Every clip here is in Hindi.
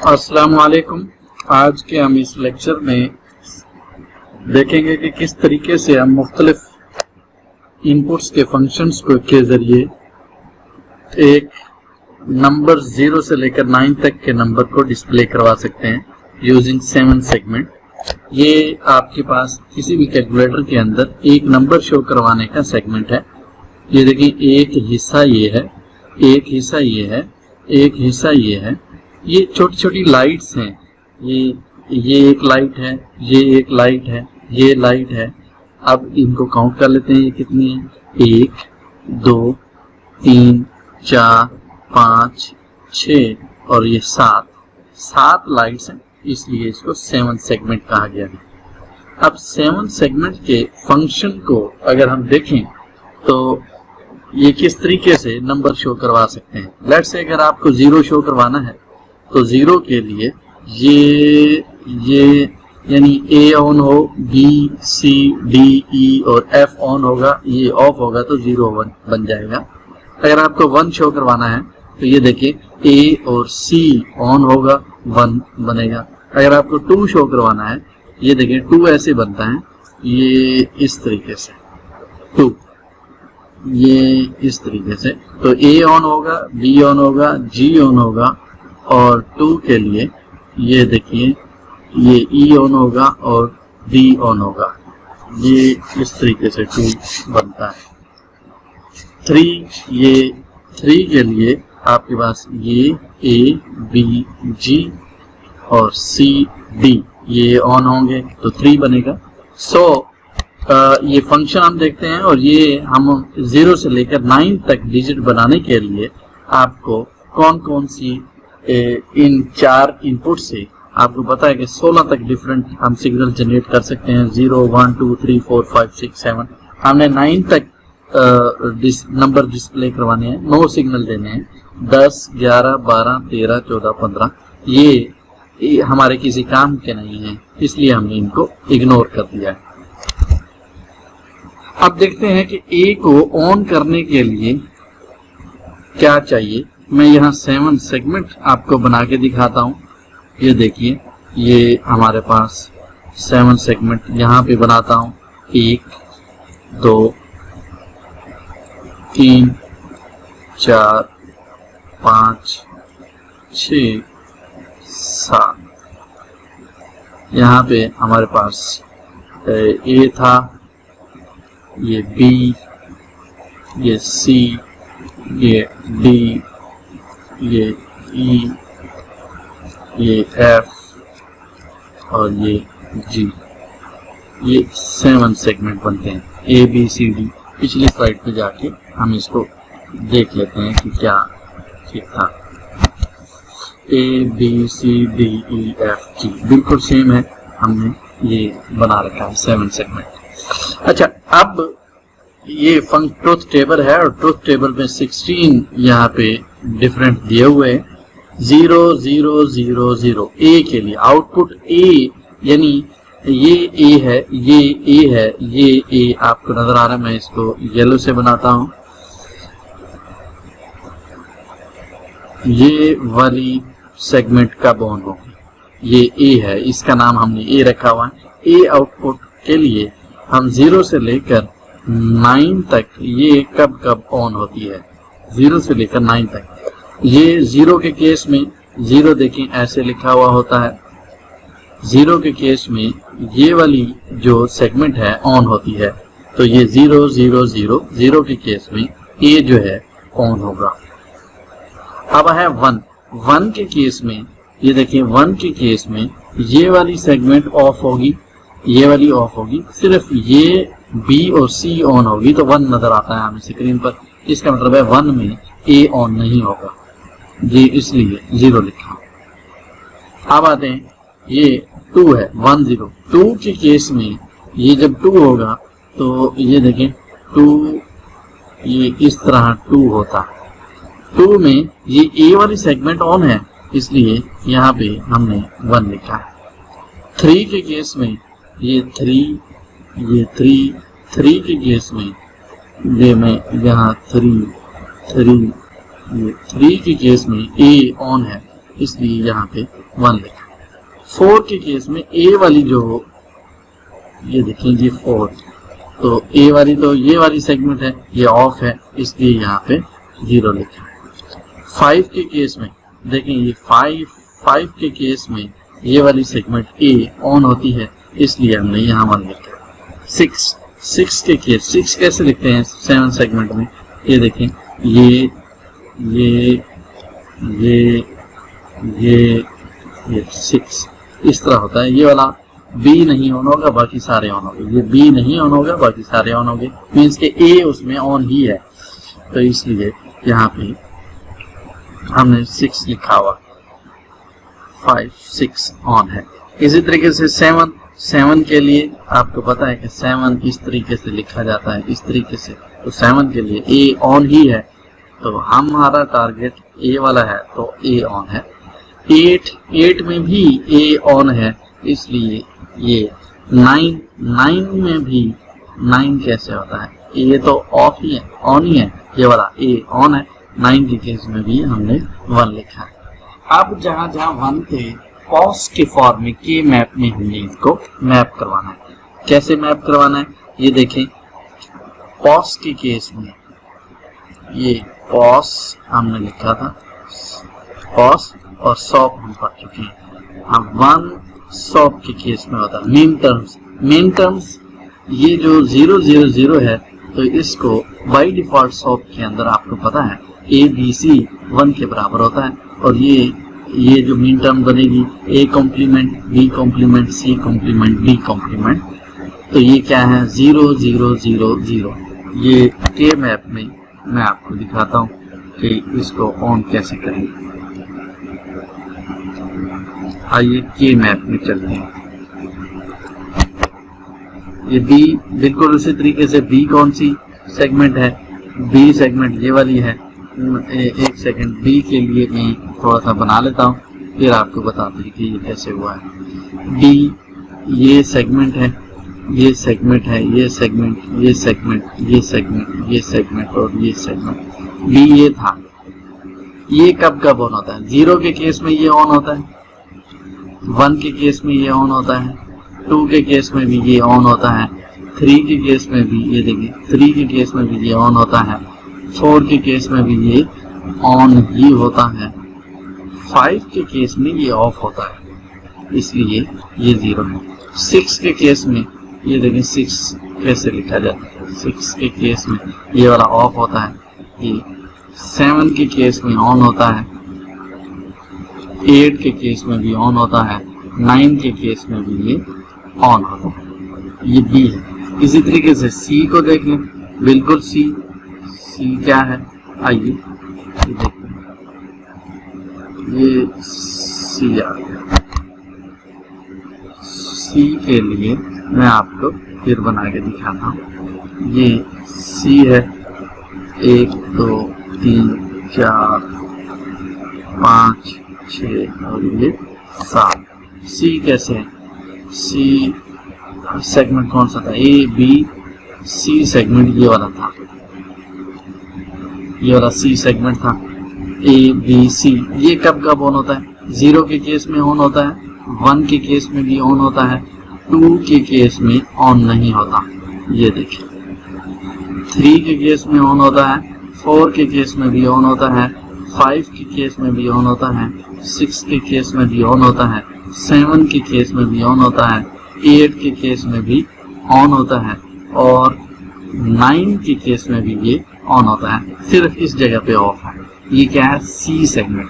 अस्सलाम वालेकुम। आज के हम इस लेक्चर में देखेंगे कि किस तरीके से हम मुख्तलिफ इनपुट्स के फंक्शंस के जरिए एक नंबर 0 से लेकर 9 तक के नंबर को डिस्प्ले करवा सकते हैं यूजिंग 7 सेगमेंट। ये आपके पास किसी भी कैलकुलेटर के अंदर एक नंबर शो करवाने का सेगमेंट है। ये देखिए, एक हिस्सा ये है, एक हिस्सा ये है, एक हिस्सा ये है। ये छोटी छोटी लाइट्स हैं। ये एक लाइट है, ये एक लाइट है, ये लाइट है। अब इनको काउंट कर लेते हैं, ये कितनी है? 1 2 3 4 5 6 और ये 7 लाइट्स हैं, इसलिए इसको 7 सेगमेंट कहा गया है। अब 7 सेगमेंट के फंक्शन को अगर हम देखें तो ये किस तरीके से नंबर शो करवा सकते हैं। लेट्स से अगर आपको 0 शो करवाना है तो 0 के लिए ये यानी A ऑन हो, B C D E और F ऑन होगा, ये ऑफ होगा तो 0 1 बन जाएगा। अगर आपको 1 शो करवाना है तो ये देखिए, A और C ऑन होगा, 1 बनेगा। अगर आपको 2 शो करवाना है, ये देखिए 2 ऐसे बनता है, ये इस तरीके से 2, ये इस तरीके से। तो A ऑन होगा, B ऑन होगा, G ऑन होगा और 2 के लिए ये देखिए, ये E ऑन होगा और D ऑन होगा। ये इस तरीके से 2 बनता है। 3 के लिए आपके पास ये A B G और C D ये ऑन होंगे तो 3 बनेगा। ये फंक्शन हम देखते हैं और ये हम 0 से लेकर 9 तक डिजिट बनाने के लिए आपको कौन कौन सी इन 4 इनपुट से आपको पता है कि 16 तक डिफरेंट हम सिग्नल जनरेट कर सकते हैं। 0 1 2 3 4 5 6 7 हमने 9 तक नंबर डिस्प्ले करवाने हैं, 9 सिग्नल देने हैं। 10 11 12 13 14 15 ये हमारे किसी काम के नहीं है, इसलिए हमने इनको इग्नोर कर दिया है। अब देखते हैं कि A को ऑन करने के लिए क्या चाहिए। मैं यहाँ 7 सेगमेंट आपको बना के दिखाता हूँ। ये देखिए, ये हमारे पास 7 सेगमेंट यहाँ पे बनाता हूँ। 1 2 3 4 5 6 7। यहाँ पे हमारे पास A था, ये B, ये C, ये D, ये E, ये F और ये G। ये 7 सेगमेंट बनते हैं। A B C D। पिछली स्लाइड पे जाके हम इसको देख लेते हैं कि क्या ठीक था। A B C D E F G बिल्कुल सेम है, हमने ये बना रखा है 7 सेगमेंट। अच्छा, अब ये ट्रुथ टेबल है और ट्रुथ टेबल में 16 यहाँ पे डिफरेंट दिए हुए हैं। 0 0 0 0 A के लिए आउटपुट A, यानी ये A है, ये A है, ये A आपको नजर आ रहा है। मैं इसको येलो से बनाता हूँ। ये वाली सेगमेंट कब ऑन होगी? ये A है, इसका नाम हमने A रखा हुआ है। A आउटपुट के लिए हम 0 से लेकर 9 तक ये कब ऑन होती है, 0 से लेकर 9 तक। ये 0 के केस में 0 देखें ऐसे लिखा हुआ होता है। 0 के केस में ये वाली जो सेगमेंट है ऑन होती है, तो ये 0 0 0 0 के केस में A जो है ऑन होगा। अब है 1 के केस में, ये देखिए 1 के केस में ये वाली सेगमेंट ऑफ होगी, ये वाली ऑफ होगी, सिर्फ ये B और C ऑन होगी तो 1 नजर आता है हमें स्क्रीन पर। इसका मतलब है 1 में A ऑन नहीं होगा, ये इसलिए 0 लिखा। अब आते हैं, ये 2 है, 1 0। 2 के केस में ये जब 2 होगा तो ये देखें 2, ये इस तरह 2 होता। 2 में ये A वाली सेगमेंट ऑन है, इसलिए यहाँ पे हमने 1 लिखा है। 3 के केस में ये 3, ये 3 के केस में ये मैं यहाँ 3 ये 3 के केस में A ऑन है, इसलिए यहाँ पे 1 लिखा। 4 के केस में ए वाली जो, ये देखें ये 4, तो ए वाली तो ये वाली सेगमेंट है, ये ऑफ है, इसलिए यहाँ पे 0 लिखा। 5 के केस में देखें, ये 5 के केस में ये वाली सेगमेंट ए ऑन होती है, इसलिए हमने यहाँ 1 लिखा। 6 के केस, 6 कैसे लिखते हैं 7 सेगमेंट में, ये देखें, ये 6 इस तरह होता है। ये वाला बी नहीं ऑन होगा, बाकी सारे ऑन होंगे। ये बी नहीं ऑन होगा, बाकी सारे ऑन होंगे, मीन्स के ए उसमें ऑन ही है, तो इसलिए यहाँ पे हमने 6 लिखा हुआ। 5 6 ऑन है। इसी तरीके से 7 के लिए आपको पता है कि 7 इस तरीके से लिखा जाता है, इस तरीके से, तो 7 के लिए ए ऑन ही है, तो हमारा टारगेट ए वाला है, तो ए ऑन है। 8 में भी ए ऑन है, इसलिए ये 9 में भी 9 कैसे होता है, ए तो ऑफ ही है, ऑन ही है, ये वाला ए ऑन है। 9 के केस में भी हमने 1 लिखा है। अब जहां 1 थे, पॉस के फॉर्म में के मैप में हमने इसको मैप करवाना है। कैसे मैप करवाना है, ये देखें, पॉस के केस में ये पॉस हमने लिखा था, पॉस और सॉप हम पढ़ चुके हैं। अब 1 सॉप के केस में होता है मेन टर्म्स ये जो 0 0 0 है, तो इसको बाय डिफॉल्ट सॉप के अंदर आपको पता है ABC 1 के बराबर होता है, और ये जो मेन टर्म बनेगी A complement B complement C complement B complement, तो ये क्या है 0 0 0 0। ये के मैप में मैं आपको दिखाता हूँ कि इसको ऑन कैसे करें। आइए के मैप में चलते हैं। ये बी बिल्कुल उसी तरीके से, बी कौन सी सेगमेंट है, बी सेगमेंट ये वाली है। एक सेकंड, बी के लिए मैं थोड़ा सा बना लेता हूँ, फिर आपको बताते हैं कि ये कैसे हुआ है। बी ये सेगमेंट है, ये सेगमेंट है, ये सेगमेंट, ये सेगमेंट, ये सेगमेंट, ये सेगमेंट और ये सेगमेंट। बी ये था, ये कब ऑन होता है, 0 के केस में ये ऑन होता है, 1 के केस में ये ऑन होता है, 2 के केस में भी ये ऑन होता है, 3 के केस में भी, ये देखिए 3 के केस में भी ये ऑन होता है, 4 के केस में भी ये ऑन ही होता है, 5 के केस में ये ऑफ होता है, इसलिए ये 0 है। 6 के केस में ये देखिए 6 कैसे लिखा जाता है, 6 के केस में ये वाला ऑफ होता है, ये 7 के केस में ऑन होता है, 8 के केस में भी ऑन होता है, 9 के केस में भी ये ऑन होता है, ये बी है। इसी तरीके से सी को देख लें, बिल्कुल सी क्या है, आइए ये देखते हैं, ये सी आ गया। सी के लिए मैं आपको फिर बना के दिखाता हूँ। ये सी है, 1 2 3 4 5 6 और ये 7। सी कैसे है, सी सेगमेंट कौन सा था, ए बी सी सेगमेंट ये वाला था, ये वाला सी सेगमेंट था, ए बी सी। ये कब ऑन होता है, 0 के केस में ऑन होता है, 1 के केस में भी ऑन होता है, 2 के केस में ऑन नहीं होता, ये देखिए 3 के केस में ऑन होता है, 4 के केस में भी ऑन होता है, 5 के केस में भी ऑन होता है, 6 के केस में भी ऑन होता है, 7 के केस में भी ऑन होता है, 8 के केस में भी ऑन होता है, और 9 के केस में भी ये ऑन होता है, सिर्फ इस जगह पे ऑफ है। ये क्या है, सी सेगमेंट।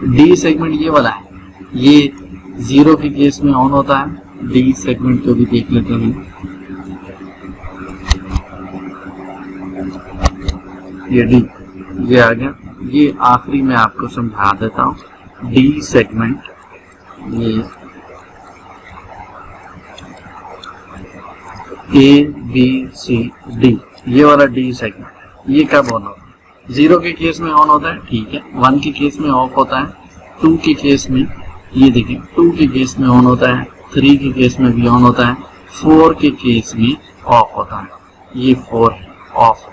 डी सेगमेंट ये वाला है, ये 0 के केस में ऑन होता है, डी सेगमेंट को भी देख लेते हैं। ये डी ये आ गया, ये आखिरी में आपको समझा देता हूँ। डी सेगमेंट ये ए बी सी डी, ये वाला डी सेगमेंट ये कब ऑन होता है, 0 के केस में ऑन होता है, ठीक है, 1 के केस में ऑफ होता है, 2 के केस में ये देखें 2 के केस में ऑन होता है, 3 के केस में भी ऑन होता है, 4 के केस में ऑफ होता है, ये 4 ऑफ,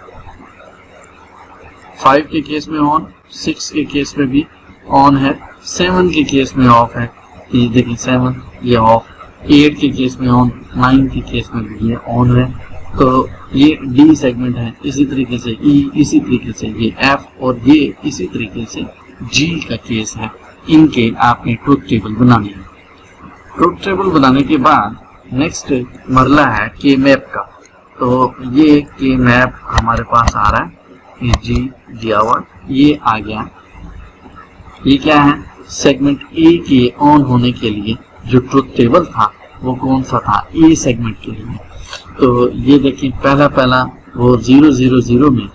5 के केस में ऑन, 6 के केस में भी ऑन है, 7 के केस में ऑफ है, ये देखिए 7 ये ऑफ, 8 के केस में ऑन, 9 के केस में भी ये ऑन है। तो ये डी सेगमेंट है। इसी तरीके से ई, इसी तरीके से ये एफ और ये इसी तरीके से जी का केस है। इनके आपने ट्रुथ टेबल बनानी है। ट्रुथ टेबल बनाने के बाद नेक्स्ट मरला है के मैप का। तो ये के मैप हमारे पास आ रहा है, ये जी दिया हुआ, ये आ गया। ये क्या है, सेगमेंट ए के ऑन होने के लिए जो ट्रुथ टेबल था वो कौन सा था, ए सेगमेंट के लिए। तो ये देखिए पहला वो 000 में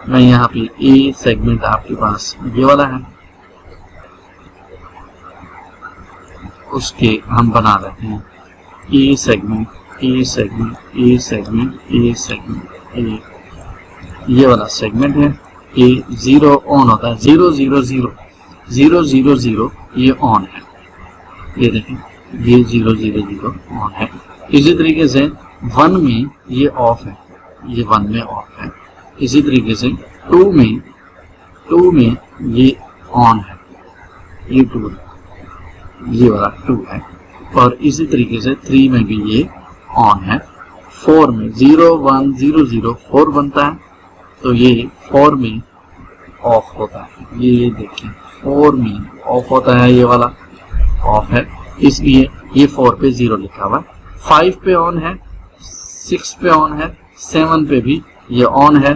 मैं यहाँ पे ए सेगमेंट आपके पास ये वाला है, उसके हम बना रहे हैं A segment, A segment, A segment, A segment, ए, ये वाला सेगमेंट है। ए 0 ऑन होता है, 000 ये ऑन है, ये देखें ये 000 ऑन है। इसी तरीके से 1 में ये ऑफ है, ये 1 में ऑफ है। इसी तरीके से 2 में ये ऑन है, ये 2 है, ये वाला 2 है। और इसी तरीके से 3 में भी ये ऑन है। 4 में 0100 4 बनता है, तो ये 4 में ऑफ होता है। ये देखिए 4 में ऑफ होता है, ये वाला ऑफ है, इसलिए ये 4 पे 0 लिखा हुआ है। 5 पे ऑन है, 6 पे ऑन है, 7 पे भी ये ऑन है,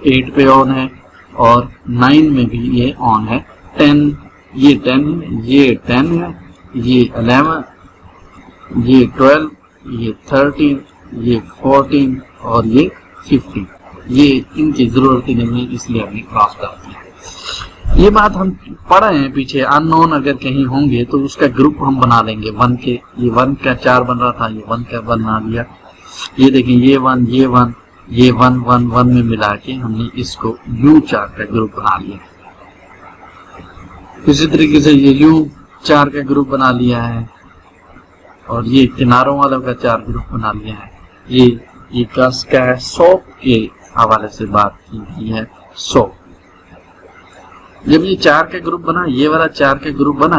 8 पे ऑन है और 9 में भी ये ऑन है। 10 ये 10 है, ये 10 है, ये 11, ये 12, ये 13, ये 14 और ये 15। ये इनकी जरूरत ही नहीं है, इसलिए हमने क्रॉस कर दिया। ये बात हम पढ़ रहे हैं पीछे, अननोन अगर कहीं होंगे तो उसका ग्रुप हम बना लेंगे 1 के। ये 1 का 4 बन रहा था, ये 1 का बना लिया। ये देखें ये 1 ये 1 ये 1 1 1 में मिला के हमने इसको U4 का ग्रुप बना लिया। इसी तरीके से ये U4 का ग्रुप बना लिया है और ये किनारों वालों का 4 ग्रुप बना लिया है। ये कस का है, सोप के हवाले से बात की गई है। सोप जब ये 4 का ग्रुप बना, ये वाला 4 का ग्रुप बना,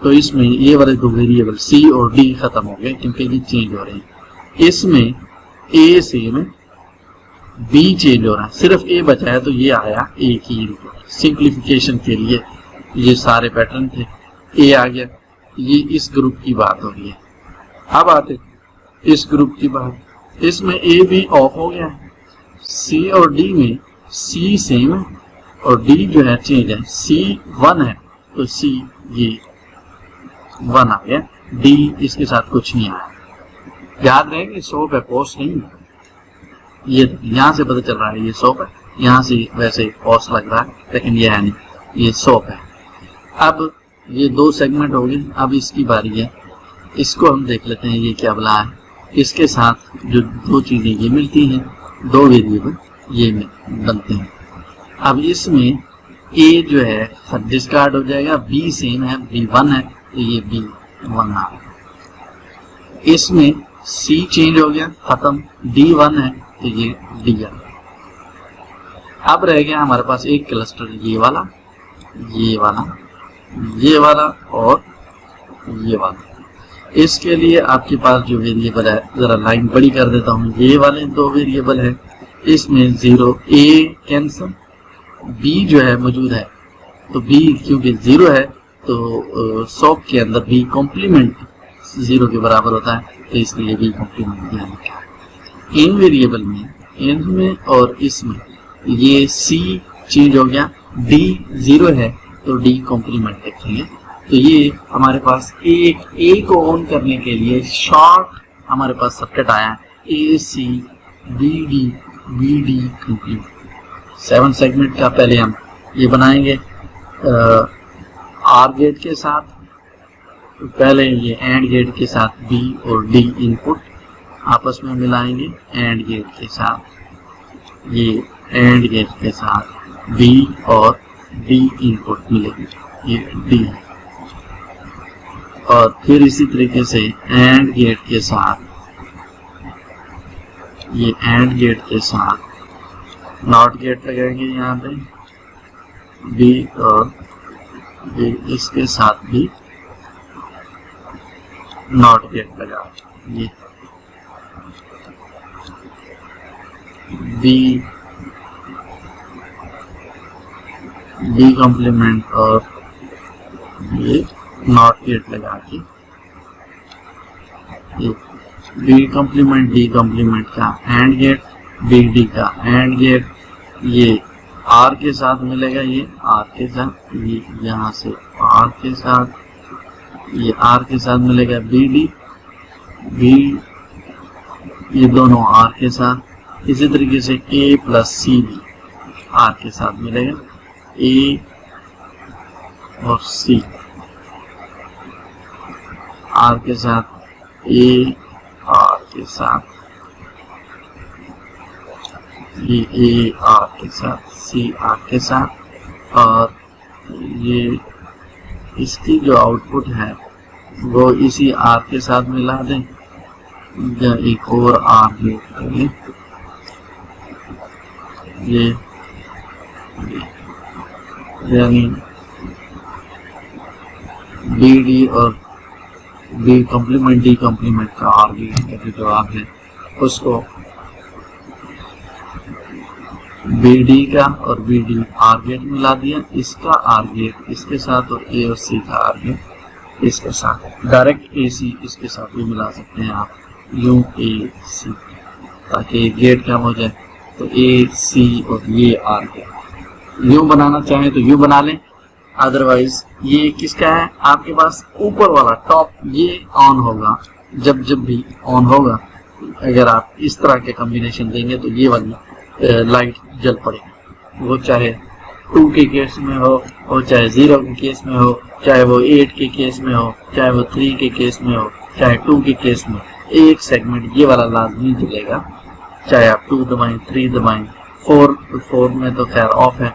तो इसमें ये वाले 2 वेरिएबल C और D खत्म हो गए क्योंकि ये चेंज हो रहे हैं। इसमें A से में B चेंज हो रहा है, सिर्फ A बचा है, तो ये आया A की इनपुट। सिंप्लीफिकेशन के लिए ये सारे पैटर्न थे, A आ गया। ये इस ग्रुप की बात हो रही है। अब आते इस ग्रुप की बात, इसमें A भी ऑफ हो गया है। C और D में C सेम है और D जो है चेंज है। C 1 है तो C ये 1 आ गया, D इसके साथ कुछ नहीं आया। याद रहे कि सोप है, पोस्ट नहीं है। ये यहाँ से पता चल रहा है ये सोप है, यहाँ से वैसे पोस्ट लग रहा है लेकिन ये है नहीं, ये सोप है। अब ये 2 सेगमेंट हो गए, अब इसकी बारी है। इसको हम देख लेते हैं ये क्या बला है। इसके साथ जो 2 चीजें ये मिलती हैं, 2 वेरिएबल ये बनते हैं। अब इसमें A जो है डिस्कार्ड हो जाएगा, B सेम है, B 1 है तो ये B 1 आ गया। इसमें C चेंज हो गया, खत्म, D 1 है तो ये D आ गया। अब रह गया हमारे पास एक क्लस्टर, ये वाला, ये वाला, ये वाला और ये वाला। इसके लिए आपके पास जो वेरिएबल है, जरा लाइन बड़ी कर देता हूँ, ये वाले 2 वेरिएबल है। इसमें 0 A कैंसल, B जो है मौजूद है तो B क्योंकि 0 है तो सोप के अंदर B कॉम्प्लीमेंट 0 के बराबर होता है, तो इसलिए B कॉम्प्लीमेंट दिया लिखा है। इन वेरिएबल में, इनमें और इसमें ये C चेंज हो गया, D 0 है तो D कॉम्प्लीमेंट लिखेंगे। तो ये हमारे पास एक A को ऑन करने के लिए शॉर्ट हमारे पास सर्किट आया, AC BD BD complement. 7 segment का पहले हम ये बनाएंगे आर गेट के साथ, पहले ये एंड गेट के साथ B और D इनपुट आपस में मिलाएंगे, एंड गेट के साथ ये एंड गेट के साथ B और D इनपुट मिलेंगे, ये D। और फिर इसी तरीके से एंड गेट के साथ ये एंड गेट के साथ नॉट गेट लगाएंगे यहाँ पे बी, और इसके साथ भी नॉट गेट लगा, ये बी कॉम्प्लीमेंट और ये नॉट गेट लगा के बी कॉम्प्लीमेंट डी कॉम्प्लीमेंट का एंड गेट, बी डी का एंड गेट, ये आर के साथ मिलेगा, ये आर के साथ, ये यहाँ से आर के साथ, ये आर के साथ मिलेगा बी डी, बी ये दोनों आर के साथ। इसी तरीके से ए प्लस सी भी आर के साथ मिलेगा, ए और सी आर के साथ, ए आर के साथ, ये ए आर के साथ, सी आर के साथ, और ये इसकी जो आउटपुट है वो इसी आर के साथ मिला दें, या एक और आर लेंगे, ये यानी बी डी और बी कॉम्प्लीमेंट डी कॉम्प्लीमेंट का आर गेट का जो जवाब है उसको बी डी का और बी डी आर गेट मिला दिया, इसका आर गेट इसके साथ और ए और सी का आर गेट इसके साथ, डायरेक्ट ए सी इसके साथ भी मिला सकते हैं आप, यू ए सी, ताकि गेट कम हो जाए। तो ए सी और ये आर गेट यू बनाना चाहें तो यू बना लें, अदरवाइज ये किसका है, आपके पास ऊपर वाला टॉप ये ऑन होगा, जब भी ऑन होगा अगर आप इस तरह के कॉम्बिनेशन देंगे तो ये वाली लाइट जल पड़ेगी, वो चाहे 2 के केस में हो चाहे 0 के केस में हो, चाहे वो 8 के केस में हो, चाहे वो 3 के केस में हो, चाहे 2 के केस में, एक सेगमेंट ये वाला लाजमी जलेगा, चाहे आप 2 दबाएं 3 दबाएं, 4 में तो खैर ऑफ है,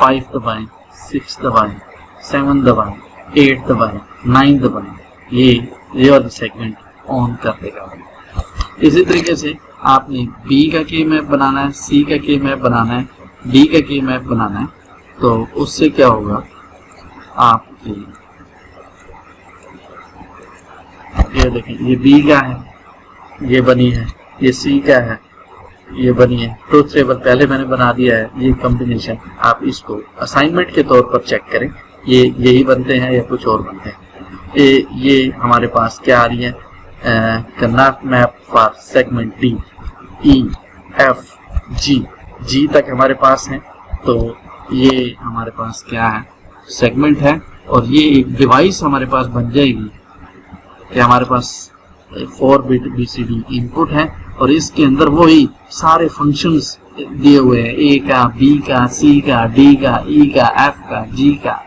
5 दबाएं 6 दबाएं 7 दबाएं 8 दबाएं 9 दबाएं, ये वाला सेगमेंट ऑन कर देगा। इसी तरीके से आपने बी का की मैप बनाना है, सी का की मैप बनाना है, डी का की मैप बनाना है, तो उससे क्या होगा, आपकी ये देखें, ये बी का है, ये बनी है, ये सी का है, ये बनी है, ट्रूथ टेबल पहले मैंने बना दिया है, ये कॉम्बिनेशन आप इसको असाइनमेंट के तौर पर चेक करें, ये यही बनते हैं या कुछ और बनते हैं। ये हमारे पास क्या आ रही है, Karnat map for segment D, E F G तक हमारे पास है, तो ये हमारे पास क्या है, सेगमेंट है, और ये एक डिवाइस हमारे पास बन जाएगी कि हमारे पास 4 बिट BCD इनपुट है, और इसके अंदर वही सारे फंक्शंस दिए हुए हैं, ए का, बी का, सी का, डी का, ई का, एफ का, जी का,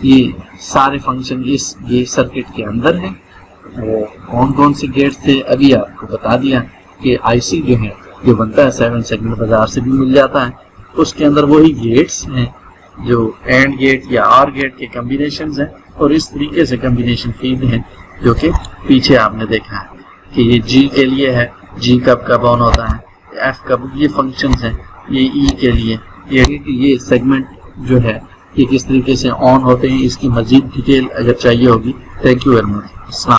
ये सारे फंक्शन ये सर्किट के अंदर है। वो कौन कौन से गेट्स थे अभी आपको बता दिया कि आईसी जो है जो बनता है 7 सेगमेंट बाजार से भी मिल जाता है, उसके अंदर वही गेट्स हैं जो एंड गेट या आर गेट के कॉम्बिनेशन हैं, और इस तरीके से कॉम्बिनेशन फीड है जो कि पीछे आपने देखा है कि ये जी के लिए है, जी कब ऑन होता है, एफ कब, ये फंक्शंस हैं, ये ई के लिए, ये सेगमेंट जो है ये किस तरीके से ऑन होते हैं, इसकी मजीद डिटेल अगर चाहिए होगी। Thank you very much.